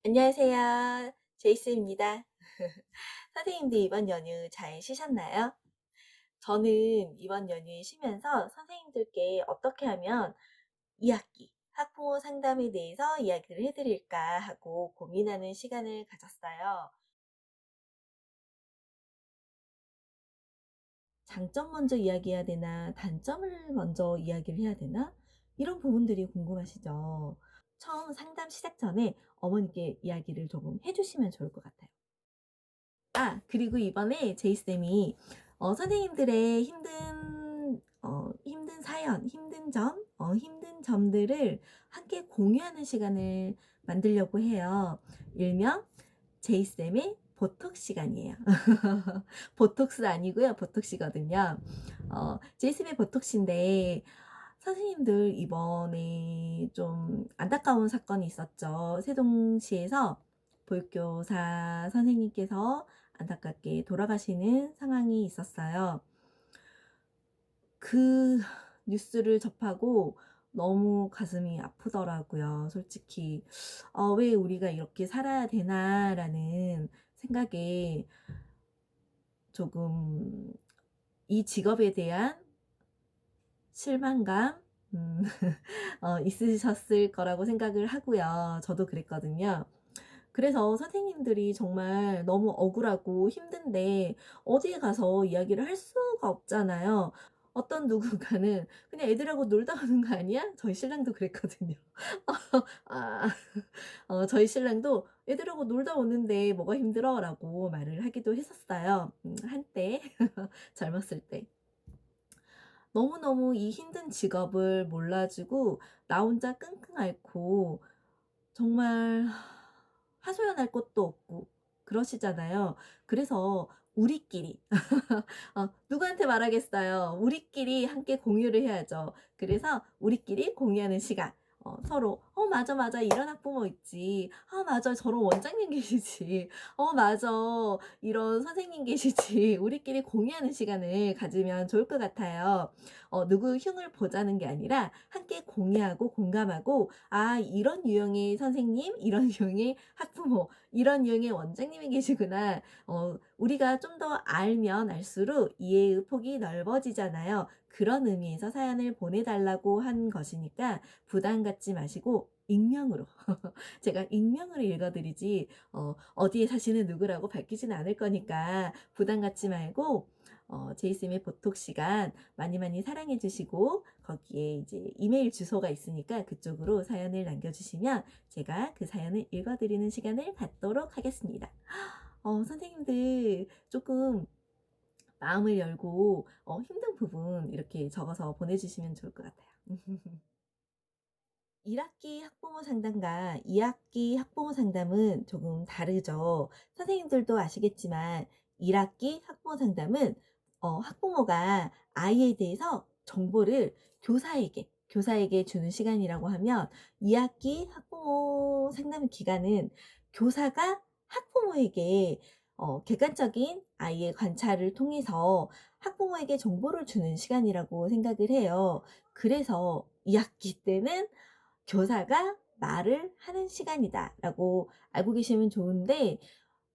안녕하세요. 제이스입니다. 선생님들 이번 연휴 잘 쉬셨나요? 저는 이번 연휴에 쉬면서 선생님들께 어떻게 하면 2학기 학부모 상담에 대해서 이야기를 해드릴까 하고 고민하는 시간을 가졌어요. 장점 먼저 이야기해야 되나, 단점을 먼저 이야기를 해야 되나? 이런 부분들이 궁금하시죠? 처음 상담 시작 전에 어머니께 이야기를 조금 해주시면 좋을 것 같아요. 그리고 이번에 제이쌤이 선생님들의 힘든 사연, 힘든 점, 힘든 점들을 함께 공유하는 시간을 만들려고 해요. 일명 제이쌤의 보톡 시간이에요. 보톡스 아니고요. 보톡시거든요. 제이쌤의 보톡시인데 선생님들 이번에 좀 안타까운 사건이 있었죠. 세종시에서 보육교사 선생님께서 안타깝게 돌아가시는 상황이 있었어요. 그 뉴스를 접하고 너무 가슴이 아프더라고요. 솔직히 왜 우리가 이렇게 살아야 되나라는 생각에 조금 이 직업에 대한 실망감 있으셨을 거라고 생각을 하고요. 저도 그랬거든요. 그래서 선생님들이 정말 너무 억울하고 힘든데 어디에 가서 이야기를 할 수가 없잖아요. 어떤 누군가는 "그냥 애들하고 놀다 오는 거 아니야?" 저희 신랑도 그랬거든요. 아 저희 신랑도 "애들하고 놀다 오는데 뭐가 힘들어?"라고 말을 하기도 했었어요, 한때 젊었을 때. 너무너무 이 힘든 직업을 몰라 주고 나 혼자 끙끙 앓고 정말 하소연할 곳도 없고 그러시잖아요. 그래서 우리끼리 누구한테 말하겠어요. 우리끼리 함께 공유를 해야죠. 그래서 우리끼리 공유하는 시간. 서로 맞아, 맞아. 이런 학부모 있지. 맞아. 저런 원장님 계시지. 맞아. 이런 선생님 계시지." 우리끼리 공유하는 시간을 가지면 좋을 것 같아요. 누구 흉을 보자는 게 아니라 함께 공유하고 공감하고 '아 이런 유형의 선생님, 이런 유형의 학부모, 이런 유형의 원장님이 계시구나.' 우리가 좀 더 알면 알수록 이해의 폭이 넓어지잖아요. 그런 의미에서 사연을 보내달라고 한 것이니까 부담 갖지 마시고 익명으로 제가 익명으로 읽어드리지 어디에 사시는 누구라고 밝히지는 않을 거니까 부담 갖지 말고 제이쌤의 보톡 시간 많이 많이 사랑해 주시고 거기에 이제 이메일 주소가 있으니까 그쪽으로 사연을 남겨주시면 제가 그 사연을 읽어드리는 시간을 갖도록 하겠습니다. 선생님들 조금 마음을 열고 힘든 부분 이렇게 적어서 보내주시면 좋을 것 같아요. 1학기 학부모 상담과 2학기 학부모 상담은 조금 다르죠. 선생님들도 아시겠지만 1학기 학부모 상담은 학부모가 아이에 대해서 정보를 교사에게 주는 시간이라고 하면 2학기 학부모 상담 기간은 교사가 학부모에게 객관적인 아이의 관찰을 통해서 학부모에게 정보를 주는 시간이라고 생각을 해요. 그래서 2학기 때는 교사가 말을 하는 시간이다라고 알고 계시면 좋은데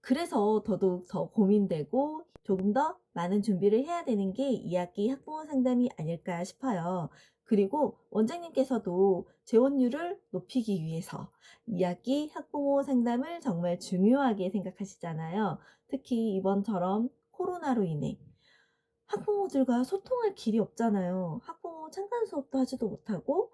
그래서 더더욱 더 고민되고 조금 더 많은 준비를 해야 되는 게 2학기 학부모 상담이 아닐까 싶어요. 그리고 원장님께서도 재원율을 높이기 위해서 2학기 학부모 상담을 정말 중요하게 생각하시잖아요. 특히 이번처럼 코로나로 인해 학부모들과 소통할 길이 없잖아요. 학부모 창단 수업도 하지도 못하고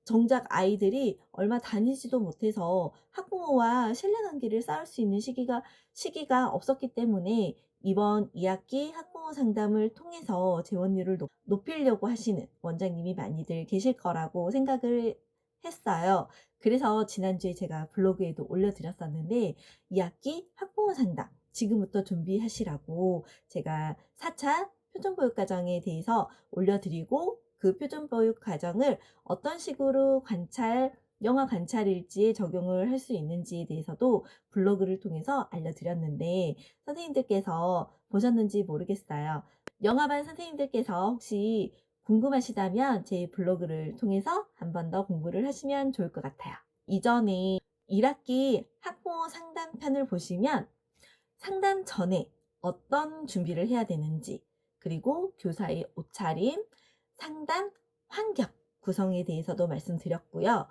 정작 아이들이 얼마 다니지도 못해서 학부모와 신뢰관계를 쌓을 수 있는 시기가 없었기 때문에 이번 2학기 학부모 상담을 통해서 재원율을 높이려고 하시는 원장님이 많이들 계실 거라고 생각을 했어요. 그래서 지난주에 제가 블로그에도 올려드렸었는데 2학기 학부모 상담 지금부터 준비하시라고 제가 4차 표준교육과정에 대해서 올려드리고 그 표준교육과정을 어떤 식으로 영화 관찰일지에 적용을 할 수 있는지에 대해서도 블로그를 통해서 알려드렸는데 선생님들께서 보셨는지 모르겠어요. 영화반 선생님들께서 혹시 궁금하시다면 제 블로그를 통해서 한 번 더 공부를 하시면 좋을 것 같아요. 이전에 1학기 학부모 상담편을 보시면 상담 전에 어떤 준비를 해야 되는지, 그리고 교사의 옷차림, 상담 환경 구성에 대해서도 말씀드렸고요.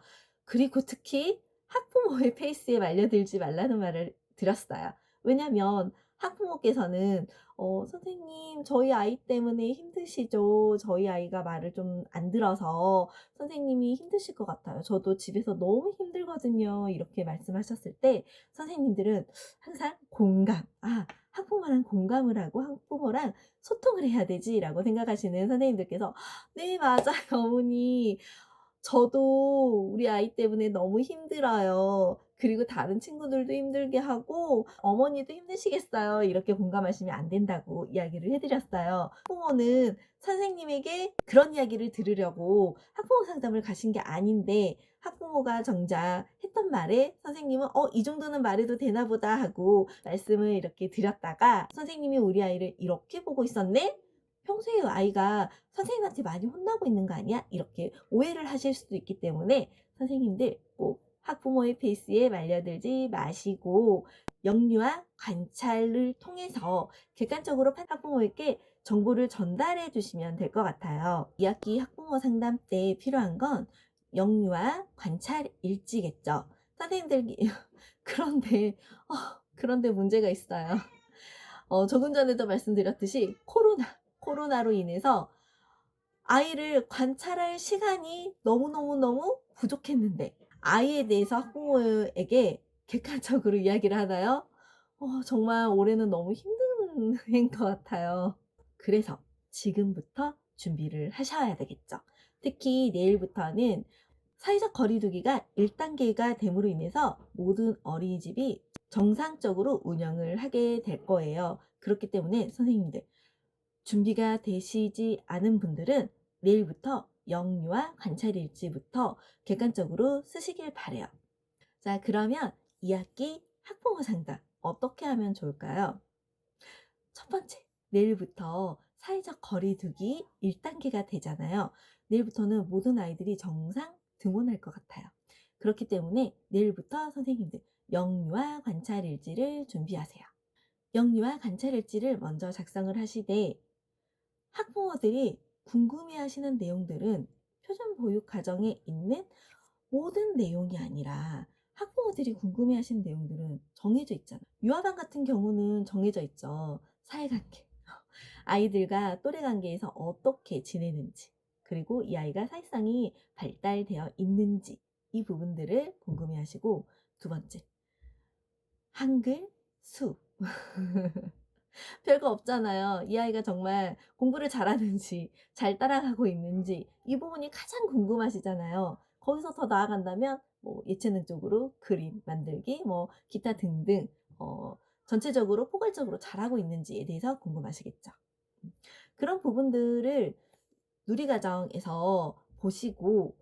그리고 특히 학부모의 페이스에 말려들지 말라는 말을 드렸어요. 왜냐면 학부모께서는 "선생님 저희 아이 때문에 힘드시죠? 저희 아이가 말을 좀 안 들어서 선생님이 힘드실 것 같아요. 저도 집에서 너무 힘들거든요." 이렇게 말씀하셨을 때 선생님들은 항상 공감, '아 학부모랑 공감을 하고 학부모랑 소통을 해야 되지.'라고 생각하시는 선생님들께서 "네 맞아요 어머니. 저도 우리 아이 때문에 너무 힘들어요. 그리고 다른 친구들도 힘들게 하고 어머니도 힘드시겠어요." 이렇게 공감하시면 안 된다고 이야기를 해 드렸어요. 학부모는 선생님에게 그런 이야기를 들으려고 학부모 상담을 가신 게 아닌데 학부모가 정작 했던 말에 선생님은 '어 이 정도는 말해도 되나 보다.' 하고 말씀을 이렇게 드렸다가 '선생님이 우리 아이를 이렇게 보고 있었네? 평소에 아이가 선생님한테 많이 혼나고 있는 거 아니야?' 이렇게 오해를 하실 수도 있기 때문에 선생님들 꼭 학부모의 페이스에 말려들지 마시고 역류와 관찰을 통해서 객관적으로 학부모에게 정보를 전달해 주시면 될 것 같아요. 2학기 학부모 상담 때 필요한 건 역류와 관찰 일지겠죠. 선생님들 그런데 그런데 문제가 있어요. 조금 전에도 말씀드렸듯이 코로나로 인해서 아이를 관찰할 시간이 너무너무너무 부족했는데 아이에 대해서 학부모에게 객관적으로 이야기를 하나요? 정말 올해는 너무 힘든 해인 것 같아요. 그래서 지금부터 준비를 하셔야 되겠죠. 특히 내일부터는 사회적 거리 두기가 1단계가 됨으로 인해서 모든 어린이집이 정상적으로 운영을 하게 될 거예요. 그렇기 때문에 선생님들 준비가 되시지 않은 분들은 내일부터 역류와 관찰 일지부터 객관적으로 쓰시길 바라요. 자, 그러면 2학기 학부모 상담 어떻게 하면 좋을까요? 첫 번째, 내일부터 사회적 거리 두기 1단계가 되잖아요. 내일부터는 모든 아이들이 정상 등원할 것 같아요. 그렇기 때문에 내일부터 선생님들 역류와 관찰 일지를 준비하세요. 역류와 관찰 일지를 먼저 작성을 하시되 학부모들이 궁금해하시는 내용들은 표준 보육 과정에 있는 모든 내용이 아니라 학부모들이 궁금해하시는 내용들은 정해져 있잖아요. 유아반 같은 경우는 정해져 있죠. 사회관계, 아이들과 또래 관계에서 어떻게 지내는지, 그리고 이 아이가 사회성이 발달되어 있는지 이 부분들을 궁금해하시고 두 번째, 한글, 수 별거 없잖아요. 이 아이가 정말 공부를 잘하는지 잘 따라가고 있는지 이 부분이 가장 궁금하시잖아요. 거기서 더 나아간다면 뭐 예체능 쪽으로 그림 만들기 뭐 기타 등등 전체적으로 포괄적으로 잘하고 있는지에 대해서 궁금하시겠죠. 음. 그런 부분들을 누리과정에서 보시고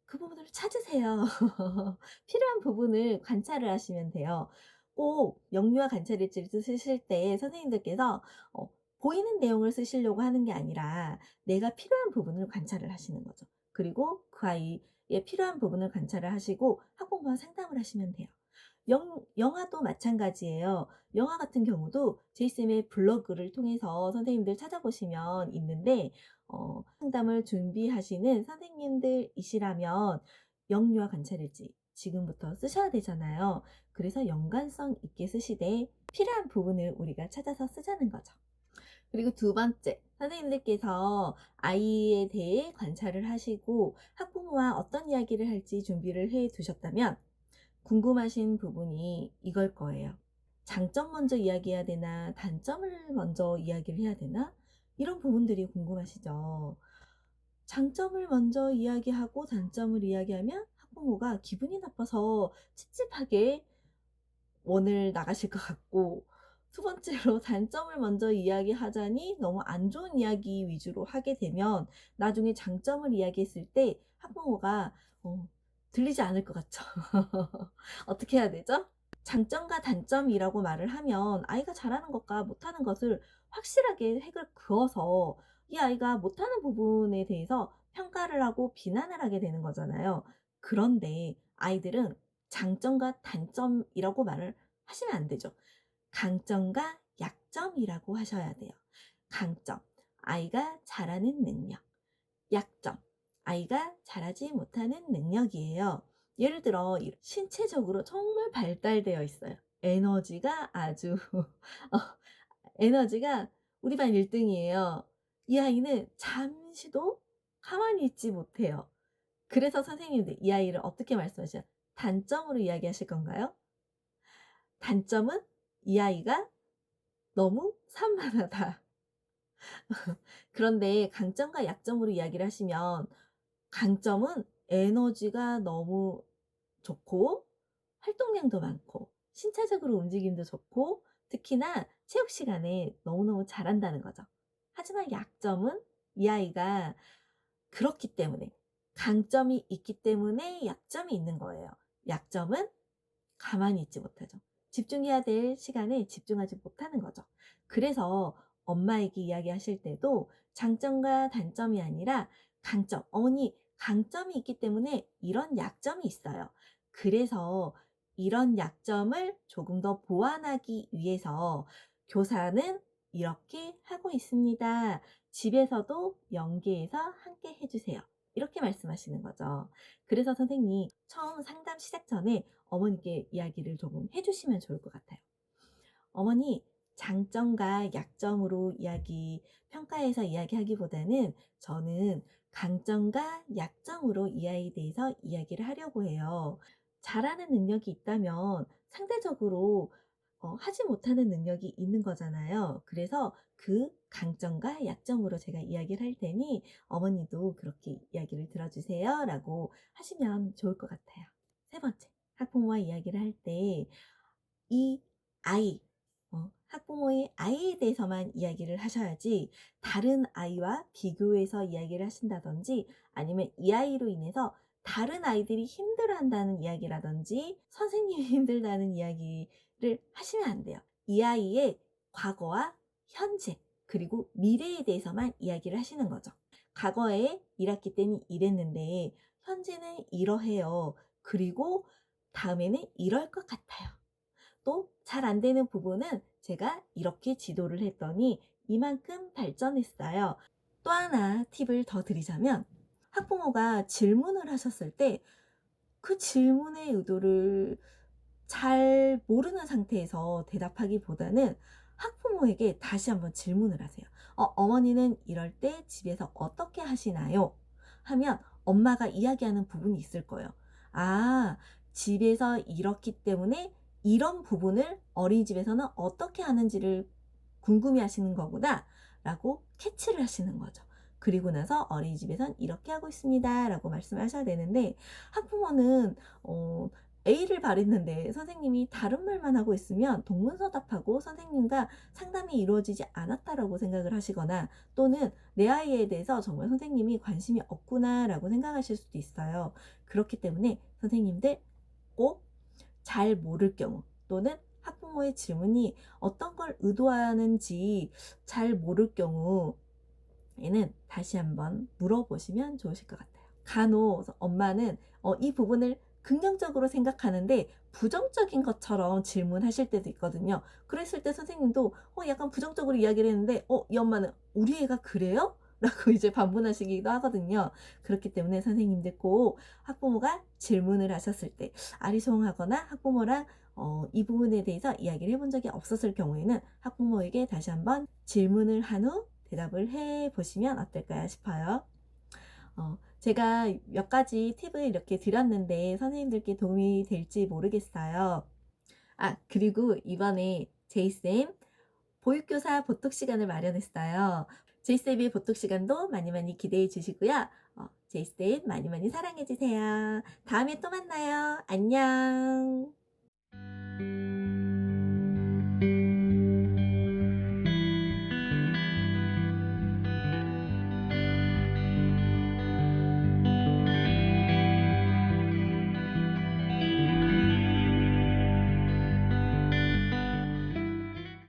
그 부분을 찾으세요. 필요한 부분을 관찰을 하시면 돼요. 꼭 역류와 관찰 일지를 쓰실 때 선생님들께서 보이는 내용을 쓰시려고 하는 게 아니라 내가 필요한 부분을 관찰을 하시는 거죠. 그리고 그 아이의 필요한 부분을 관찰을 하시고 학부모와 상담을 하시면 돼요. 영화도 마찬가지예요. 영화 같은 경우도 제이쌤의 블로그를 통해서 선생님들 찾아보시면 있는데 상담을 준비하시는 선생님들이시라면 역류와 관찰일지 지금부터 쓰셔야 되잖아요. 그래서 연관성 있게 쓰시되 필요한 부분을 우리가 찾아서 쓰자는 거죠. 그리고 두 번째, 선생님들께서 아이에 대해 관찰을 하시고 학부모와 어떤 이야기를 할지 준비를 해 두셨다면 궁금하신 부분이 이걸 거예요. 장점 먼저 이야기해야 되나? 단점을 먼저 이야기를 해야 되나? 이런 부분들이 궁금하시죠? 장점을 먼저 이야기하고 단점을 이야기하면 학부모가 기분이 나빠서 찝찝하게 원을 나가실 것 같고, 두 번째로 단점을 먼저 이야기하자니 너무 안 좋은 이야기 위주로 하게 되면 나중에 장점을 이야기했을 때 학부모가 들리지 않을 것 같죠. 어떻게 해야 되죠? 장점과 단점이라고 말을 하면 아이가 잘하는 것과 못하는 것을 확실하게 획을 그어서 이 아이가 못하는 부분에 대해서 평가를 하고 비난을 하게 되는 거잖아요. 그런데 아이들은 장점과 단점이라고 말을 하시면 안 되죠. 강점과 약점이라고 하셔야 돼요. 강점, 아이가 잘하는 능력. 약점, 아이가 잘하지 못하는 능력이에요. 예를 들어 신체적으로 정말 발달되어 있어요. 에너지가 아주 에너지가 우리 반 1 등이에요. 이 아이는 잠시도 가만히 있지 못해요. 그래서 선생님들 이 아이를 어떻게 말씀하셔요? 단점으로 이야기하실 건가요? 단점은 이 아이가 너무 산만하다. 그런데 강점과 약점으로 이야기를 하시면 강점은 에너지가 너무 좋고 활동량도 많고 신체적으로 움직임도 좋고 특히나 체육 시간에 너무너무 잘한다는 거죠. 하지만 약점은 이 아이가 그렇기 때문에 강점이 있기 때문에 약점이 있는 거예요. 약점은 가만히 있지 못하죠. 집중해야 될 시간에 집중하지 못하는 거죠. 그래서 엄마에게 이야기하실 때도 장점과 단점이 아니라 강점, 어머니 강점이 있기 때문에 이런 약점이 있어요. 그래서 이런 약점을 조금 더 보완하기 위해서 교사는 이렇게 하고 있습니다. 집에서도 연계해서 함께 해주세요. 이렇게 말씀하시는 거죠. 그래서 선생님 처음 상담 시작 전에 어머니께 이야기를 조금 해주시면 좋을 것 같아요. 어머니, 장점과 약점으로 평가해서 이야기하기보다는 저는 강점과 약점으로 이 아이에 대해서 이야기를 하려고 해요. 잘하는 능력이 있다면 상대적으로 하지 못하는 능력이 있는 거잖아요. 그래서 그 강점과 약점으로 제가 이야기를 할 테니 어머니도 그렇게 이야기를 들어주세요 라고 하시면 좋을 것 같아요. 세 번째, 학부모와 이야기를 할 때 이 아이, 학부모의 아이에 대해서만 이야기를 하셔야지 다른 아이와 비교해서 이야기를 하신다든지 아니면 이 아이로 인해서 다른 아이들이 힘들어한다는 이야기라든지 선생님이 힘들다는 이야기를 하시면 안 돼요. 이 아이의 과거와 현재 그리고 미래에 대해서만 이야기를 하시는 거죠. 과거에 1학기 때는 이랬는데 현재는 이러해요. 그리고 다음에는 이럴 것 같아요. 또 잘 안 되는 부분은 제가 이렇게 지도를 했더니 이만큼 발전했어요. 또 하나 팁을 더 드리자면 학부모가 질문을 하셨을 때 그 질문의 의도를 잘 모르는 상태에서 대답하기보다는 학부모에게 다시 한번 질문을 하세요. 어머니는 이럴 때 집에서 어떻게 하시나요? 하면 엄마가 이야기하는 부분이 있을 거예요. 아, 집에서 이렇기 때문에 이런 부분을 어린이집에서는 어떻게 하는지를 궁금해 하시는 거구나 라고 캐치를 하시는 거죠. 그리고 나서 어린이집에선 이렇게 하고 있습니다 라고 말씀을 하셔야 되는데 학부모는 A를 바랬는데 선생님이 다른 말만 하고 있으면 동문서답하고 선생님과 상담이 이루어지지 않았다라고 생각을 하시거나 또는 내 아이에 대해서 정말 선생님이 관심이 없구나라고 생각하실 수도 있어요. 그렇기 때문에 선생님들 꼭 잘 모를 경우 또는 학부모의 질문이 어떤 걸 의도하는지 잘 모를 경우에는 다시 한번 물어보시면 좋으실 것 같아요. 간혹 엄마는 이 부분을 긍정적으로 생각하는데 부정적인 것처럼 질문하실 때도 있거든요. 그랬을 때 선생님도 약간 부정적으로 이야기를 했는데 이 엄마는 "우리 애가 그래요?" 라고 이제 반문하시기도 하거든요. 그렇기 때문에 선생님들 꼭 학부모가 질문을 하셨을 때 아리송하거나 학부모랑 이 부분에 대해서 이야기를 해본 적이 없었을 경우에는 학부모에게 다시 한번 질문을 한 후 대답을 해 보시면 어떨까 싶어요. 제가 몇 가지 팁을 이렇게 드렸는데 선생님들께 도움이 될지 모르겠어요. 그리고 이번에 제이쌤 보육교사 보톡 시간을 마련했어요. 제이쌤의 보톡 시간도 많이 많이 기대해 주시고요. 제이쌤 많이 많이 사랑해 주세요. 다음에 또 만나요. 안녕.